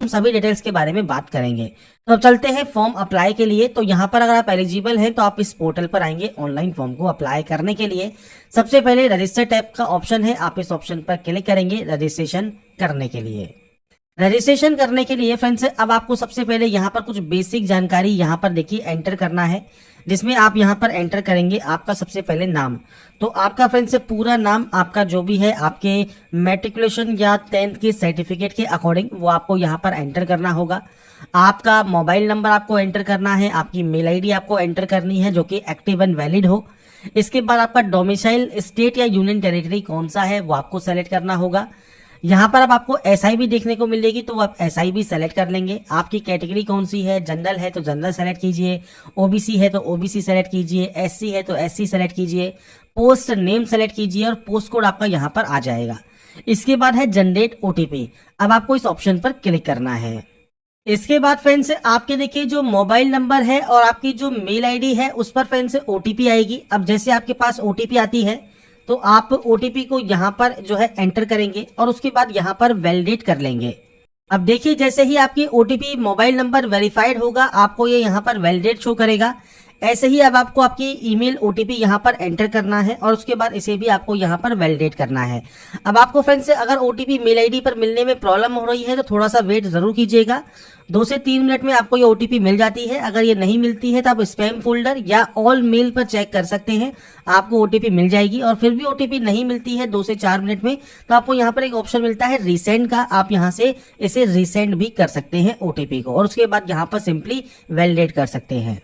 सभी डिटेल्स के बारे में बात करेंगे। तो अब चलते हैं फॉर्म अप्लाई के लिए। तो यहाँ पर अगर आप एलिजिबल हैं तो आप इस पोर्टल पर आएंगे ऑनलाइन फॉर्म को अप्लाई करने के लिए। सबसे पहले रजिस्टर टैब का ऑप्शन है, आप इस ऑप्शन पर क्लिक करेंगे रजिस्ट्रेशन करने के लिए। रजिस्ट्रेशन करने के लिए फ्रेंड्स अब आपको सबसे पहले यहाँ पर कुछ बेसिक जानकारी यहाँ पर देखिए एंटर करना है, जिसमें आप यहाँ पर एंटर करेंगे आपका सबसे पहले नाम। तो आपका फ्रेंड्स पूरा नाम आपका जो भी है आपके मैट्रिकुलेशन या 10th के सर्टिफिकेट के अकॉर्डिंग वो आपको यहाँ पर एंटर करना होगा। आपका मोबाइल नंबर आपको एंटर करना है, आपकी मेल आईडी आपको एंटर करनी है जो कि एक्टिव एंड वैलिड हो। इसके बाद आपका डोमिसाइल स्टेट या यूनियन टेरिटरी कौन सा है वो आपको सेलेक्ट करना होगा। यहाँ पर अब आपको एसआई भी देखने को मिलेगी तो आप एसआई भी सेलेक्ट कर लेंगे। आपकी कैटेगरी कौन सी है, जनरल है तो जनरल सेलेक्ट कीजिए, ओबीसी है तो ओबीसी सेलेक्ट कीजिए, एससी है तो एससी सेलेक्ट कीजिए, पोस्ट नेम सेलेक्ट कीजिए और पोस्ट कोड आपका यहाँ पर आ जाएगा। इसके बाद है जनरेट ओटीपी, अब आपको इस ऑप्शन पर क्लिक करना है। इसके बाद फ्रेंड्स आपके देखिए जो मोबाइल नंबर है और आपकी जो मेल आईडी है उस पर फ्रेंड्स ओटीपी आएगी। अब जैसे आपके पास ओटीपी आती है तो आप ओटीपी को यहाँ पर जो है एंटर करेंगे और उसके बाद यहाँ पर वैलिडेट कर लेंगे। अब देखिए जैसे ही आपकी ओटीपी मोबाइल नंबर वेरीफाइड होगा आपको ये यहाँ पर वैलिडेट शो करेगा। ऐसे ही अब आपको आपकी ईमेल ओटीपी यहाँ पर एंटर करना है और उसके बाद इसे भी आपको यहाँ पर वैलिडेट करना है। अब आपको फ्रेंड्स अगर ओटीपी मेल आईडी पर मिलने में प्रॉब्लम हो रही है तो थोड़ा सा वेट जरूर कीजिएगा, 2 से 3 मिनट में आपको ये ओटीपी मिल जाती है। अगर ये नहीं मिलती है तो आप स्पैम फोल्डर या ऑल मेल पर चेक कर सकते हैं, आपको ओटीपी मिल जाएगी। और फिर भी ओटीपी नहीं मिलती है 2 से 4 मिनट में तो आपको यहाँ पर एक ऑप्शन मिलता है रीसेंड का, आप यहाँ से इसे रीसेंड भी कर सकते हैं ओटीपी को और उसके बाद यहाँ पर सिंपली वैलिडेट कर सकते हैं।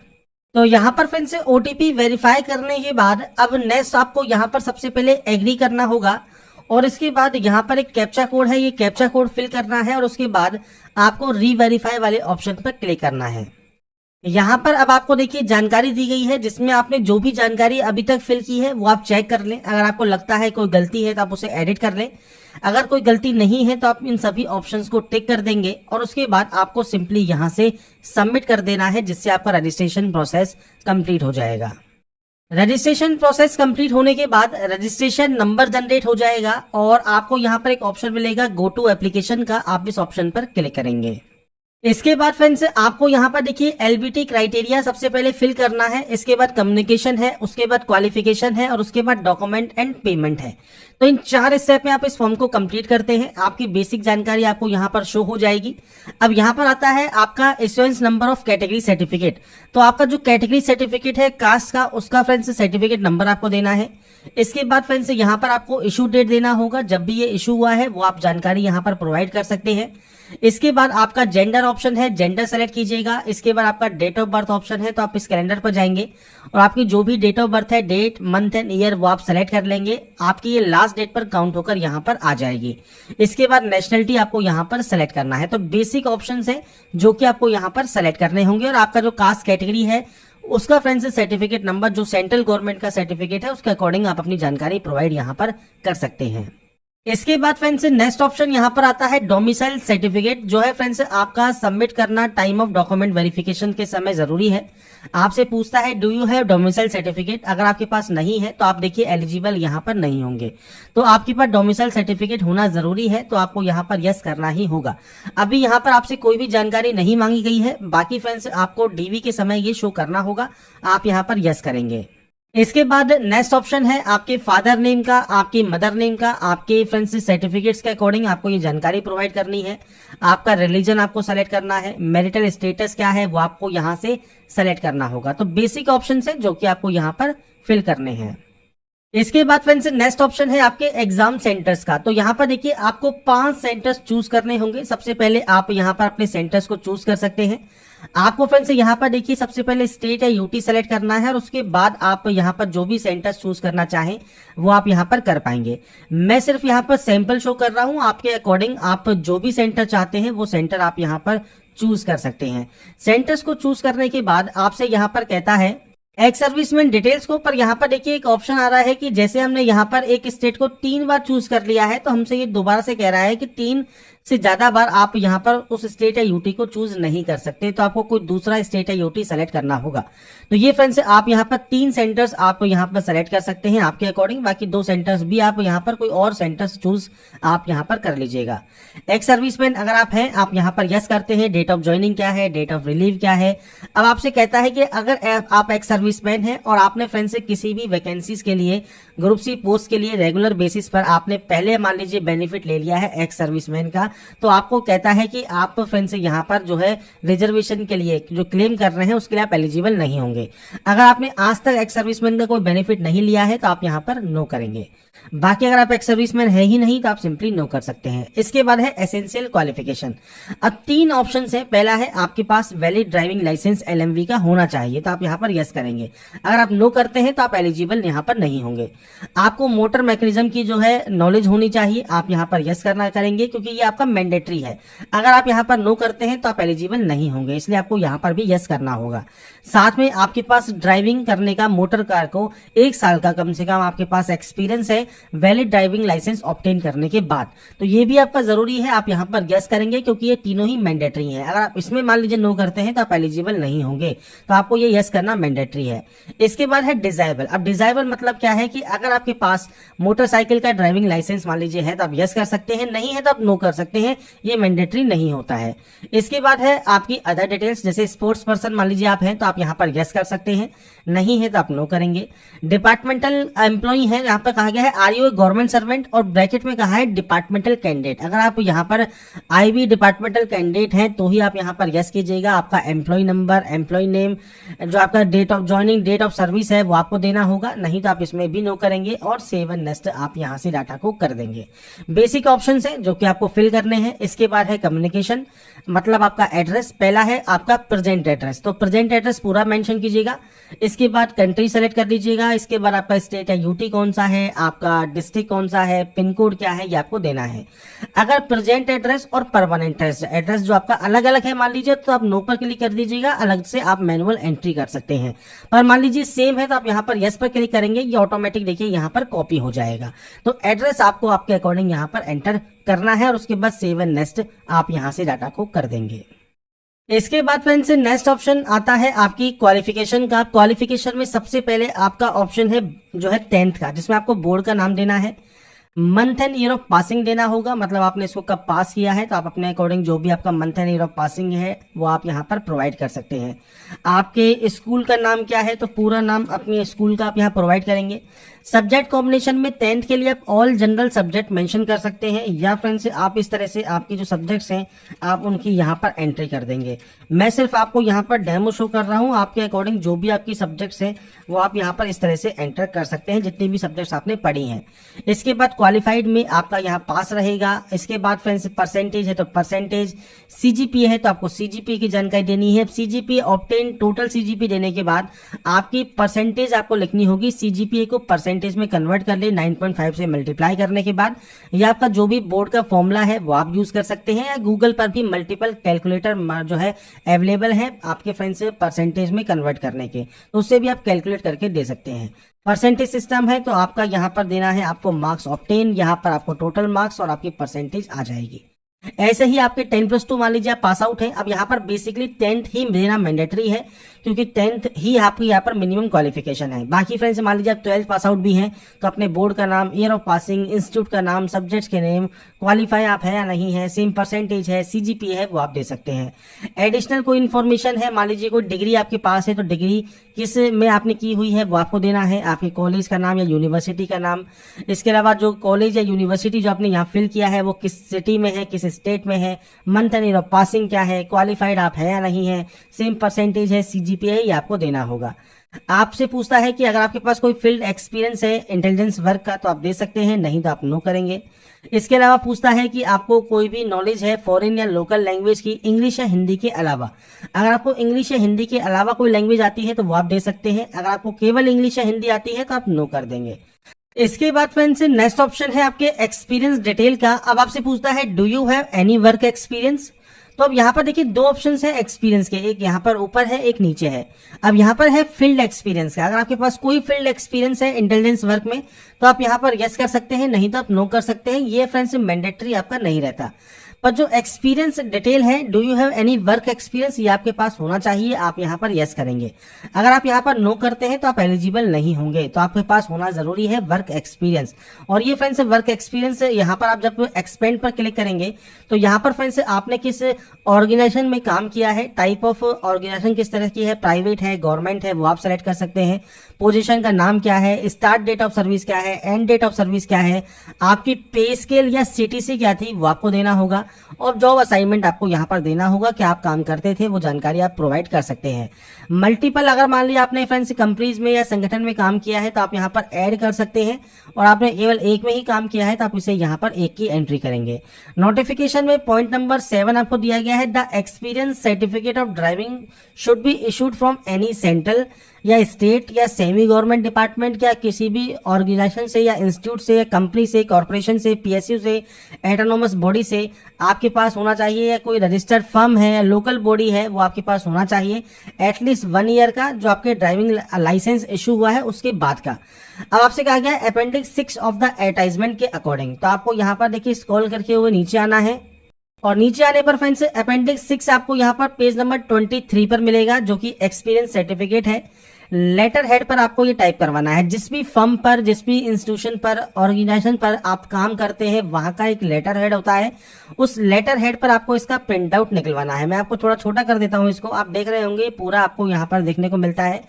तो यहाँ पर फ्रेंड्स से ओटीपी वेरीफाई करने के बाद अब नेक्स्ट आपको यहाँ पर सबसे पहले एग्री करना होगा और इसके बाद यहाँ पर एक कैप्चा कोड है, ये कैप्चा कोड फिल करना है और उसके बाद आपको रीवेरीफाई वाले ऑप्शन पर क्लिक करना है। यहाँ पर अब आपको देखिए जानकारी दी गई है जिसमें आपने जो भी जानकारी अभी तक फिल की है वो आप चेक कर लें। अगर आपको लगता है कोई गलती है तो आप उसे एडिट कर लें, अगर कोई गलती नहीं है तो आप इन सभी ऑप्शंस को टिक कर देंगे और उसके बाद आपको सिंपली यहाँ से सबमिट कर देना है, जिससे आपका रजिस्ट्रेशन प्रोसेस कंप्लीट हो जाएगा। रजिस्ट्रेशन प्रोसेस कंप्लीट होने के बाद रजिस्ट्रेशन नंबर जनरेट हो जाएगा और आपको यहाँ पर एक ऑप्शन मिलेगा गो टू एप्लीकेशन का, आप इस ऑप्शन पर क्लिक करेंगे। इसके बाद फ्रेंड्स आपको यहाँ पर देखिए एलबीटी क्राइटेरिया सबसे पहले फिल करना है, इसके बाद कम्युनिकेशन है, उसके बाद क्वालिफिकेशन है और उसके बाद डॉक्यूमेंट एंड पेमेंट है। तो इन 4 स्टेप में आप इस फॉर्म को कंप्लीट करते हैं, आपकी बेसिक जानकारी आपको यहाँ पर शो हो जाएगी। अब यहाँ पर आता है आपका issuance number of category certificate. तो आपका जो कैटेगरी सर्टिफिकेट है कास्ट का उसका फ्रेंड्स सर्टिफिकेट नंबर आपको देना है। इसके बाद फ्रेंड्स यहाँ पर आपको इशू डेट देना होगा, जब भी ये इशू हुआ है वो आप जानकारी यहाँ पर प्रोवाइड कर सकते हैं। इसके बाद आपका जेंडर ऑप्शन है, जेंडर सेलेक्ट कीजिएगा। इसके बाद आपका डेट ऑफ बर्थ ऑप्शन है, तो आप इस कैलेंडर पर जाएंगे और आपकी जो भी डेट ऑफ बर्थ है, डेट मंथ एंड ईयर वो आप सेलेक्ट कर लेंगे। आपकी ये लास्ट डेट पर काउंट होकर यहाँ पर आ जाएगी। इसके बाद नेशनलिटी आपको यहाँ पर सेलेक्ट करना है। तो बेसिक ऑप्शन है जो कि आपको यहाँ पर सेलेक्ट करने होंगे और आपका जो कास्ट कैटेगरी है उसका फ्रेंड्स सर्टिफिकेट नंबर जो सेंट्रल गवर्नमेंट का सर्टिफिकेट है उसके अकॉर्डिंग आप अपनी जानकारी प्रोवाइड यहाँ पर कर सकते हैं। इसके बाद फ्रेंड्स नेक्स्ट ऑप्शन यहाँ पर आता है डोमिसाइल सर्टिफिकेट, जो है फ्रेंड्स आपका सबमिट करना टाइम ऑफ डॉक्यूमेंट वेरिफिकेशन के समय जरूरी है। आपसे पूछता है do you have domicile certificate, अगर आपके पास नहीं है तो आप देखिए एलिजिबल यहाँ पर नहीं होंगे। तो आपके पास डोमिसाइल सर्टिफिकेट होना जरूरी है, तो आपको यहाँ पर यस करना ही होगा। अभी यहाँ पर आपसे कोई भी जानकारी नहीं मांगी गई है, बाकी फ्रेंड्स आपको डीवी के समय ये शो करना होगा, आप यहाँ पर यस करेंगे। इसके बाद नेक्स्ट ऑप्शन है आपके फादर नेम का, आपकी मदर नेम का, आपके फ्रेंड्स सर्टिफिकेट्स के अकॉर्डिंग आपको ये जानकारी प्रोवाइड करनी है। आपका रिलीजन आपको सेलेक्ट करना है, मैरिटल स्टेटस क्या है वो आपको यहाँ से सेलेक्ट करना होगा। तो बेसिक ऑप्शन है जो कि आपको यहाँ पर फिल करने हैं। इसके बाद फ्रेंड्स नेक्स्ट ऑप्शन है आपके एग्जाम सेंटर्स का। तो यहाँ पर देखिए आपको 5 सेंटर्स चूज करने होंगे। सबसे पहले आप यहाँ पर अपने सेंटर्स को चूज कर सकते हैं। आपको फ्रेंड्स यहाँ पर देखिए सबसे पहले स्टेट या यूटी सेलेक्ट करना है और उसके बाद आप यहाँ पर जो भी सेंटर्स चूज करना चाहें वो आप यहाँ पर कर पाएंगे। मैं सिर्फ यहाँ पर सैंपल शो कर रहा हूँ, आपके अकॉर्डिंग आप जो भी सेंटर चाहते हैं वो सेंटर आप यहाँ पर चूज कर सकते हैं। सेंटर्स को चूज करने के बाद आपसे यहाँ पर कहता है एक्स सर्विसमैन डिटेल्स को, पर यहाँ पर देखिए एक ऑप्शन आ रहा है कि जैसे हमने यहाँ पर एक स्टेट को 3 बार चूज कर लिया है तो हमसे ये दोबारा से कह रहा है कि 3 से ज्यादा बार आप यहाँ पर उस स्टेट या यूटी को चूज नहीं कर सकते, तो आपको कोई दूसरा स्टेट या यूटी सेलेक्ट करना होगा। तो ये फ्रेंड्स आप यहाँ पर 3 सेंटर्स आप यहाँ पर सेलेक्ट कर सकते हैं आपके अकॉर्डिंग, बाकी 2 सेंटर्स भी आप यहाँ पर कोई और सेंटर्स चूज आप यहाँ पर कर लीजिएगा। एक्स सर्विसमैन अगर आप हैं, आप यहाँ पर यस करते हैं। डेट ऑफ ज्वाइनिंग क्या है, डेट ऑफ रिलीव क्या है। अब आपसे कहता है कि अगर आप एक्स सर्विसमैन हैं और आपने फ्रेंड से किसी भी वैकेंसीज के लिए, ग्रुप सी पोस्ट के लिए रेगुलर बेसिस पर आपने पहले मान लीजिए बेनिफिट ले लिया है एक्स सर्विसमैन का, तो आपको कहता है कि आप फ्रेंड से यहाँ पर जो है रिजर्वेशन के लिए जो क्लेम कर रहे हैं उसके लिए आप एलिजिबल नहीं होंगे। अगर आपने आज तक एक्स सर्विसमैन का कोई बेनिफिट नहीं लिया है तो आप यहाँ पर नो करेंगे। बाकी अगर आप एक्स सर्विसमैन है ही नहीं तो आप सिंपली नो कर सकते हैं। इसके बाद है एसेंशियल क्वालिफिकेशन। अब 3 ऑप्शंस है। पहला है आपके पास वैलिड ड्राइविंग लाइसेंस एलएमवी का होना चाहिए, तो आप यहाँ पर यस करेंगे। अगर आप नो करते हैं तो आप एलिजिबल यहाँ पर नहीं होंगे। आपको मोटर मैकेनिज्म की जो है नॉलेज होनी चाहिए, आप यहाँ पर यस करना करेंगे क्योंकि ये आपका मैंडेटरी है। अगर आप यहाँ पर नो करते हैं तो आप एलिजिबल नहीं होंगे, इसलिए आपको यहाँ पर भी यस करना होगा। साथ में आपके पास ड्राइविंग करने का मोटर कार को 1 साल का कम से कम आपके पास एक्सपीरियंस है वैलिड ड्राइविंग लाइसेंस ऑब्टेन करने के बाद, तो ये भी आपका जरूरी है। आप यहाँ पर यस करेंगे क्योंकि ये तीनों ही मैंडेटरी हैं। अगर आप इसमें मान लीजिए नो करते हैं तो आप एलिजिबल नहीं होंगे, तो आपको ये यस करना मैंडेटरी है। इसके बाद है डिजायबल। अब डिजायबल मतलब क्या है कि अगर आपके पास मोटरसाइकिल का ड्राइविंग लाइसेंस मान लीजिए है तो आप यस कर सकते हैं, नहीं है तो आप नो कर सकते हैं, ये मैंडेटरी नहीं होता है। इसके बाद है आपकी अदर डिटेल्स, जैसे स्पोर्ट्स पर्सन मान लीजिए आप हैं तो आप यहाँ पर यस कर सकते हैं, नहीं है तो आप नो करेंगे। डिपार्टमेंटल एम्प्लॉई है, यहाँ पर कहा गया है are you a government servant, और ब्रैकेट में कहा है डिपार्टमेंटल कैंडिडेट। अगर आप यहाँ पर आईबी डिपार्टमेंटल कैंडिडेट हैं तो ही आप यहाँ पर यस कीजिएगा। आपका एम्प्लॉय नंबर, एम्प्लॉय नेम, जो आपका date of joining, date of service है वो आपको देना होगा, नहीं तो आप इसमें भी नो करेंगे। और सेव एंड नेक्स्ट आप यहाँ से डाटा को कर देंगे। बेसिक ऑप्शन है जो कि आपको फिल करने हैं। इसके बाद है कम्युनिकेशन, मतलब आपका एड्रेस। पहला है आपका प्रेजेंट एड्रेस, तो प्रेजेंट एड्रेस पूरा मेंशन कीजिएगा। इसके बाद कंट्री सेलेक्ट कर लीजिएगा। इसके बाद आपका स्टेट या यूटी कौन सा है, आपका डिस्ट्रिक्ट कौन सा है, पिन कोड क्या है, ये आपको देना है। अगर प्रेजेंट एड्रेस और परमानेंट एड्रेस जो आपका अलग अलग है मान लीजिए तो आप नो पर क्लिक कर दीजिएगा, अलग से आप मैनुअल एंट्री कर सकते हैं। पर मान लीजिए सेम है तो आप यहाँ पर यस पर क्लिक करेंगे, ये ऑटोमेटिक देखिए यहाँ पर कॉपी हो जाएगा। तो एड्रेस आपको आपके अकॉर्डिंग यहाँ पर एंटर करना है और उसके बाद सेव एंड नेक्स्ट आप यहाँ से डाटा को कर देंगे। इसके बाद फ्रेंड्स नेक्स्ट ऑप्शन आता है आपकी क्वालिफिकेशन का। क्वालिफिकेशन में सबसे पहले आपका ऑप्शन है जो है 10th का, जिसमें आपको बोर्ड का नाम देना है, month and year of passing देना होगा, मतलब आपने इसको कब पास किया है, तो आप अपने अकॉर्डिंग जो भी आपका month and year of passing है वो आप यहाँ पर प्रोवाइड कर सकते हैं। आपके स्कूल का नाम क्या है, तो पूरा नाम अपने स्कूल का आप यहाँ प्रोवाइड करेंगे। सब्जेक्ट कॉम्बिनेशन में 10th के लिए आप ऑल जनरल सब्जेक्ट मेंशन कर सकते हैं, या फ्रेंड्स आप इस तरह से आपकी जो सब्जेक्ट्स हैं आप उनकी यहाँ पर एंट्री कर देंगे। मैं सिर्फ आपको यहाँ पर डेमो शो कर रहा हूँ, आपके अकॉर्डिंग जो भी आपकी सब्जेक्ट्स हैं वो आप यहाँ पर इस तरह से एंटर कर सकते हैं, जितनी भी सब्जेक्ट्स आपने पढ़ी हैं। इसके बाद क्वालिफाइड में आपका यहाँ पास रहेगा। इसके बाद फ्रेंड्स परसेंटेज है तो परसेंटेज, सीजीपीए है तो आपको सीजीपीए की जानकारी देनी है। सीजीपीए ऑब्टेन, टोटल सीजीपीए देने के बाद आपकी परसेंटेज आपको लिखनी होगी। सीजीपीए को परसेंटेज में कन्वर्ट कर ले 9.5 से मल्टीप्लाई करने के बाद, या आपका जो भी बोर्ड का फॉर्मूला है वो आप यूज कर सकते हैं, या गूगल पर भी मल्टीपल कैलकुलेटर जो है अवेलेबल है आपके फ्रेंड्स से परसेंटेज में कन्वर्ट करने के, तो उससे भी आप कैलकुलेट करके दे सकते हैं। परसेंटेज सिस्टम है तो आपका यहाँ पर देना है आपको मार्क्स ऑब्टेन, यहाँ पर आपको टोटल मार्क्स और आपकी परसेंटेज आ जाएगी। ऐसे ही आपके 10+2 मान लीजिए आप पास आउट है। अब यहाँ पर बेसिकली 10th ही देना मैंडेटरी है, क्योंकि 10th ही आपकी यहाँ पर मिनिमम क्वालिफिकेशन है। बाकी फ्रेंड्स मान लीजिए आप 12th पास आउट भी हैं तो अपने बोर्ड का नाम, ईयर ऑफ पासिंग, इंस्टीट्यूट का नाम, सब्जेक्ट्स के नेम, क्वालिफाई आप है या नहीं है, सेम परसेंटेज है, सीजीपीए है वो आप दे सकते हैं। एडिशनल कोई इन्फॉर्मेशन है, मान लीजिए कोई डिग्री आपके पास है तो डिग्री किस में आपने की हुई है वो आपको देना है, आपके कॉलेज का नाम या यूनिवर्सिटी का नाम। इसके अलावा जो कॉलेज या यूनिवर्सिटी जो आपने यहाँ फिल किया है वो किस सिटी में है, किस स्टेट में है, month and year of passing क्या है, क्वालिफाइड आप है या नहीं है, सेम परसेंटेज है, सीजीपीए ये आपको देना होगा। आपसे पूछता है कि अगर आपके पास कोई फील्ड एक्सपीरियंस है इंटेलिजेंस वर्क का तो आप दे सकते हैं, नहीं तो आप नो करेंगे। इसके अलावा पूछता है कि आपको कोई भी नॉलेज है फॉरेन या लोकल लैंग्वेज की, इंग्लिश या हिंदी के अलावा। अगर आपको इंग्लिश या हिंदी के अलावा कोई लैंग्वेज आती है तो वो आप दे सकते हैं, अगर आपको केवल इंग्लिश या हिंदी आती है तो आप नो कर देंगे। इसके बाद फ्रेंड्स नेक्स्ट ऑप्शन है आपके एक्सपीरियंस डिटेल का। अब आपसे पूछता है do you have any work experience, तो अब यहाँ पर देखिए 2 ऑप्शंस है एक्सपीरियंस के, एक यहाँ पर ऊपर है एक नीचे है। अब यहाँ पर है फील्ड एक्सपीरियंस का, अगर आपके पास कोई फील्ड एक्सपीरियंस है इंटेलिजेंस वर्क में तो आप यहाँ पर यस कर सकते हैं, नहीं तो आप नो कर सकते हैं। ये फ्रेंड्स मैंडेटरी आपका नहीं रहता। पर जो एक्सपीरियंस डिटेल है, do you have any work experience, ये आपके पास होना चाहिए। आप यहाँ पर यस करेंगे। अगर आप यहाँ पर नो करते हैं तो आप एलिजिबल नहीं होंगे। तो आपके पास होना जरूरी है वर्क एक्सपीरियंस। और ये फ्रेंड्स वर्क एक्सपीरियंस यहाँ पर आप जब एक्सपेंड पर क्लिक करेंगे तो यहाँ पर फ्रेंड्स आपने किस ऑर्गेनाइजेशन में काम किया है, टाइप ऑफ ऑर्गेनाइजेशन किस तरह की है, प्राइवेट है, गवर्नमेंट है, वो आप सेलेक्ट कर सकते हैं। पोजीशन का नाम क्या है, स्टार्ट डेट ऑफ सर्विस क्या है, एंड डेट ऑफ सर्विस क्या है, आपकी पे स्केल या सीटीसी क्या थी वो आपको देना होगा, और जॉब असाइनमेंट आपको यहाँ पर देना होगा कि आप काम करते थे, वो जानकारी आप प्रोवाइड कर सकते हैं। मल्टीपल अगर मान लिया आपने फ्रेंड्स कंपनीज में या संगठन में काम किया है तो आप यहाँ पर ऐड कर सकते हैं, और आपने केवल एक में ही काम किया है तो आप इसे यहाँ पर एक की एंट्री करेंगे। नोटिफिकेशन में पॉइंट नंबर 7 आपको दिया गया है, the experience certificate of driving should be issued from any central या स्टेट या सेमी गवर्नमेंट डिपार्टमेंट या किसी भी ऑर्गेनाइजेशन से या इंस्टीट्यूट से या कंपनी से, कॉर्पोरेशन से, पीएसयू से, ऑटोनोमस बॉडी से आपके पास होना चाहिए, या कोई रजिस्टर्ड फर्म है या लोकल बॉडी है वो आपके पास होना चाहिए, एटलीस्ट 1 ईयर का जो आपके ड्राइविंग लाइसेंस इशू हुआ है उसके बाद का। अब आपसे कहा गया है अपेंडिक्स 6 ऑफ द एडवर्टाइजमेंट के अकॉर्डिंग, तो आपको यहाँ पर देखिए स्क्रॉल करके हुए नीचे आना है, और नीचे आने पर फ्रेंड्स अपेंडिक्स 6 आपको यहाँ पर पेज नंबर 23 पर मिलेगा, जो कि एक्सपीरियंस सर्टिफिकेट है। लेटर हेड पर आपको ये टाइप करवाना है, जिस भी फर्म पर, जिस भी इंस्टीट्यूशन पर, ऑर्गेनाइजेशन पर आप काम करते हैं वहां का एक लेटर हेड होता है, उस लेटर हेड पर आपको इसका प्रिंट आउट निकलवाना है। मैं आपको थोड़ा छोटा कर देता हूं इसको, आप देख रहे होंगे पूरा आपको यहाँ पर देखने को मिलता है।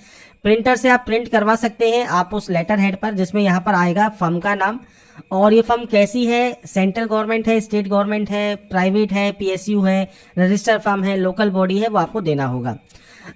प्रिंटर से आप प्रिंट करवा सकते हैं आप उस लेटर हेड पर, जिसमें यहाँ पर आएगा फर्म का नाम, और ये फर्म कैसी है, सेंट्रल गवर्नमेंट है, स्टेट गवर्नमेंट है, प्राइवेट है, पीएसयू है, रजिस्टर्ड फर्म है, लोकल बॉडी है, वो आपको देना होगा।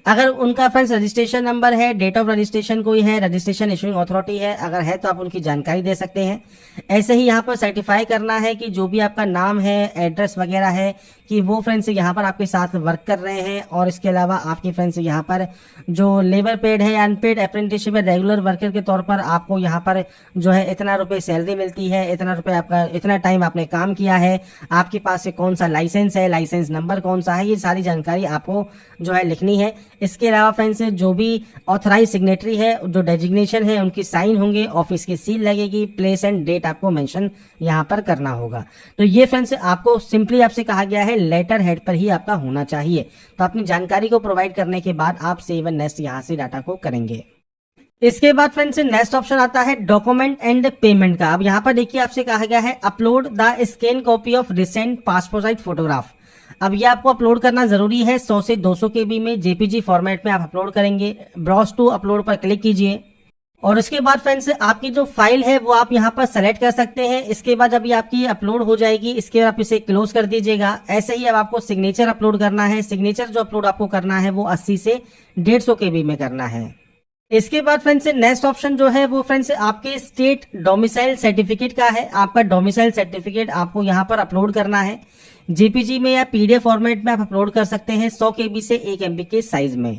अगर उनका फ्रेंड्स रजिस्ट्रेशन नंबर है, डेट ऑफ रजिस्ट्रेशन कोई है, रजिस्ट्रेशन इशूइंग अथॉरिटी है, अगर है तो आप उनकी जानकारी दे सकते हैं। ऐसे ही यहाँ पर सर्टिफाई करना है कि जो भी आपका नाम है, एड्रेस वगैरह है, कि वो फ्रेंड्स यहाँ पर आपके साथ वर्क कर रहे हैं, और इसके अलावा आपकी फ्रेंड्स यहाँ पर जो लेबर पेड है, अनपेड अप्रेंटिसशिप है, रेगुलर वर्कर के तौर पर आपको यहाँ पर जो है इतना रुपए सैलरी मिलती है, इतना रुपए आपका, इतना टाइम आपने काम किया है, आपके पास से कौन सा लाइसेंस है, लाइसेंस नंबर कौन सा है, ये सारी जानकारी आपको जो है लिखनी है। इसके अलावा फ्रेंड्स जो भी ऑथराइज सिग्नेटरी है, जो डेजिग्नेशन है, उनकी साइन होंगे, ऑफिस की सील लगेगी, प्लेस एंड डेट आपको मेंशन यहाँ पर करना होगा। तो ये फ्रेंड्स आपको सिंपली आपसे कहा गया है लेटर हेड पर ही आपका होना चाहिए। तो अपनी जानकारी को प्रोवाइड करने के बाद आप सेव एंड नेक्स्ट यहाँ से डाटा को करेंगे। इसके बाद फ्रेंड्स नेक्स्ट ऑप्शन आता है डॉक्यूमेंट एंड पेमेंट का। अब यहाँ पर देखिए आपसे कहा गया है upload the scan copy of recent passport size photograph. अब ये आपको अपलोड करना जरूरी है, 100 से 200 KB में जेपीजी फॉर्मेट में आप अपलोड करेंगे। ब्राउज टू अपलोड पर क्लिक कीजिए, और उसके बाद फ्रेंड्स आपकी जो फाइल है वो आप यहाँ पर सेलेक्ट कर सकते हैं। इसके बाद जब ये आपकी अपलोड हो जाएगी, इसके बाद आप इसे क्लोज कर दीजिएगा। ऐसे ही अब आपको सिग्नेचर अपलोड करना है। सिग्नेचर जो अपलोड आपको करना है वो 80 से 150 KB में करना है। इसके बाद फ्रेंड्स नेक्स्ट ऑप्शन जो है वो फ्रेंड्स आपके स्टेट डोमिसाइल सर्टिफिकेट का है। आपका डोमिसाइल सर्टिफिकेट आपको यहाँ पर अपलोड करना है। जेपीजी में या पीडीएफ फॉर्मेट में आप अपलोड कर सकते हैं 100 KB से 1 MB के साइज में।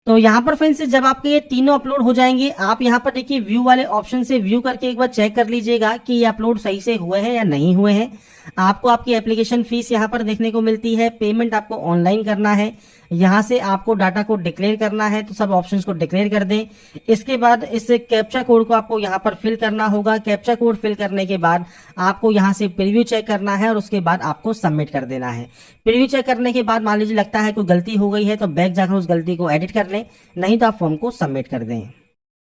तो यहाँ पर फ्रेंड्स जब आपके ये तीनों अपलोड हो जाएंगे, आप यहाँ पर देखिए व्यू वाले ऑप्शन से व्यू करके एक बार चेक कर लीजिएगा कि ये अपलोड सही से हुए हैं या नहीं हुए हैं। आपको आपकी एप्लीकेशन फीस यहाँ पर देखने को मिलती है। पेमेंट आपको ऑनलाइन करना है। यहाँ से आपको डाटा को डिक्लेयर करना है, तो सब ऑप्शंस को डिक्लेयर कर दें। इसके बाद इस कैप्चा कोड को आपको यहाँ पर फिल करना होगा। कैप्चा कोड फिल करने के बाद आपको यहाँ से प्रीव्यू चेक करना है, और उसके बाद आपको सबमिट कर देना है। प्रीव्यू चेक करने के बाद मान लीजिए लगता है कोई गलती हो गई है तो बैक जाकर उस गलती को एडिट कर लें, नहीं तो आप फॉर्म को सबमिट कर दें।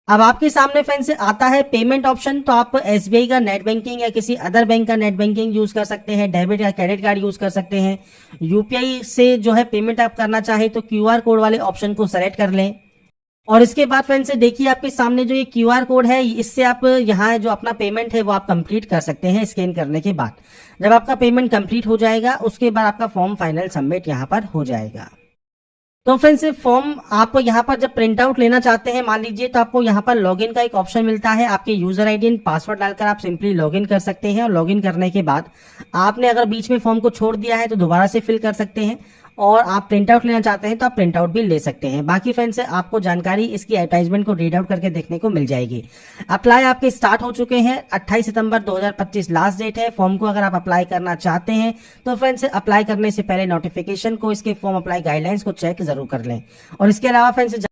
अब आपके सामने फ्रेंड्स आता है पेमेंट ऑप्शन। तो आप एसबीआई का नेट बैंकिंग या किसी अदर बैंक का नेट बैंकिंग यूज कर सकते हैं, डेबिट या क्रेडिट कार्ड यूज कर सकते हैं। यूपीआई से जो है पेमेंट आप करना चाहे तो क्यूआर कोड वाले ऑप्शन को सेलेक्ट कर लें। और इसके बाद फ्रेंड्स देखिए आपके सामने जो ये क्यूआर कोड है, इससे आप यहाँ जो अपना पेमेंट है वो आप कंप्लीट कर सकते हैं स्कैन करने के बाद। जब आपका पेमेंट कंप्लीट हो जाएगा उसके बाद आपका फॉर्म फाइनल सबमिट यहाँ पर हो जाएगा। तो फ्रेंड्स फॉर्म आप यहाँ पर जब प्रिंट आउट लेना चाहते हैं मान लीजिए, तो आपको यहाँ पर लॉगिन का एक ऑप्शन मिलता है। आपके यूजर आईडी एंड पासवर्ड डालकर आप सिंपली लॉगिन कर सकते हैं, और लॉगिन करने के बाद आपने अगर बीच में फॉर्म को छोड़ दिया है तो दोबारा से फिल कर सकते हैं, और आप प्रिंट आउट लेना चाहते हैं तो आप प्रिंट आउट भी ले सकते हैं। बाकी फ्रेंड्स आपको जानकारी इसकी एडवर्टाइजमेंट को रीड आउट करके देखने को मिल जाएगी। अप्लाई आपके स्टार्ट हो चुके हैं। 28 सितंबर 2025 लास्ट डेट है। फॉर्म को अगर आप अप्लाई करना चाहते हैं तो फ्रेंड्स अप्लाई करने से पहले नोटिफिकेशन को, इसके फॉर्म अप्लाई गाइडलाइंस को चेक जरूर कर लें। और इसके अलावा फ्रेंड्स